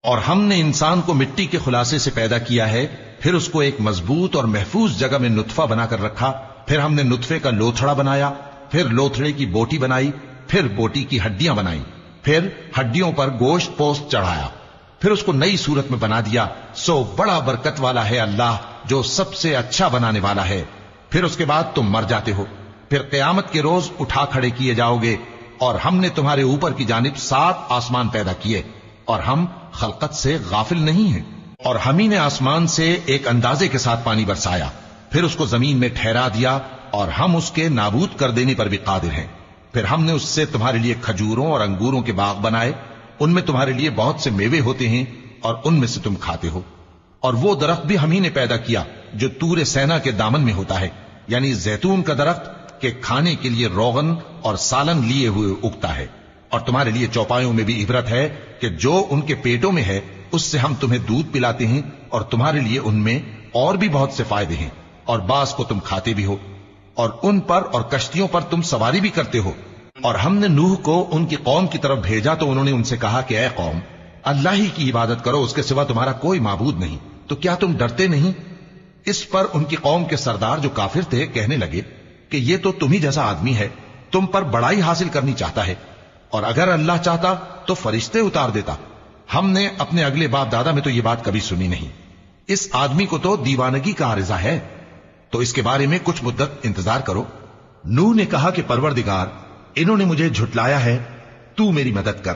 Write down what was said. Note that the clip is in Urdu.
اور ہم نے انسان کو مٹی کے خلاصے سے پیدا کیا ہے، پھر اس کو ایک مضبوط اور محفوظ جگہ میں نطفہ بنا کر رکھا، پھر ہم نے نطفے کا لوتھڑا بنایا، پھر لوتھڑے کی بوٹی بنائی، پھر بوٹی کی ہڈیاں بنائیں، پھر ہڈیوں پر گوشت پوست چڑھایا، پھر اس کو نئی صورت میں بنا دیا۔ سو بڑا برکت والا ہے اللہ جو سب سے اچھا بنانے والا ہے۔ پھر اس کے بعد تم مر جاتے ہو، پھر قیامت کے روز اٹھا کھڑے کیے جاؤ گے، اور ہم نے تمہارے اوپر کی جانب 7 آسمان پیدا کیے، اور ہم خلقت سے غافل نہیں ہیں۔ اور ہم ہی نے آسمان سے ایک اندازے کے ساتھ پانی برسایا، پھر اس کو زمین میں ٹھہرا دیا، اور ہم اس کے نابود کر دینے پر بھی قادر ہیں۔ پھر ہم نے اس سے تمہارے لیے کھجوروں اور انگوروں کے باغ بنائے، ان میں تمہارے لیے بہت سے میوے ہوتے ہیں، اور ان میں سے تم کھاتے ہو۔ اور وہ درخت بھی ہم ہی نے پیدا کیا جو طور سینا کے دامن میں ہوتا ہے، یعنی زیتون کا درخت کہ کھانے کے لیے روغن اور سالن لیے ہوئے اگتا ہے۔ اور تمہارے لیے چوپایوں میں بھی عبرت ہے کہ جو ان کے پیٹوں میں ہے اس سے ہم تمہیں دودھ پلاتے ہیں، اور تمہارے لیے ان میں اور بھی بہت سے فائدے ہیں، اور بعض کو تم کھاتے بھی ہو، اور ان پر اور کشتیوں پر تم سواری بھی کرتے ہو۔ اور ہم نے نوح کو ان کی قوم کی طرف بھیجا تو انہوں نے ان سے کہا کہ اے قوم، اللہ ہی کی عبادت کرو، اس کے سوا تمہارا کوئی معبود نہیں، تو کیا تم ڈرتے نہیں؟ اس پر ان کی قوم کے سردار جو کافر تھے کہنے لگے کہ یہ تو تم ہی جیسا آدمی ہے، تم پر بڑائی حاصل کرنی چاہتا ہے، اور اگر اللہ چاہتا تو فرشتے اتار دیتا۔ ہم نے اپنے اگلے باپ دادا میں تو یہ بات کبھی سنی نہیں، اس آدمی کو تو دیوانگی کا عارضہ ہے، تو اس کے بارے میں کچھ مدت انتظار کرو۔ نوح نے کہا کہ پروردگار، انہوں نے مجھے جھٹلایا ہے، تو میری مدد کر۔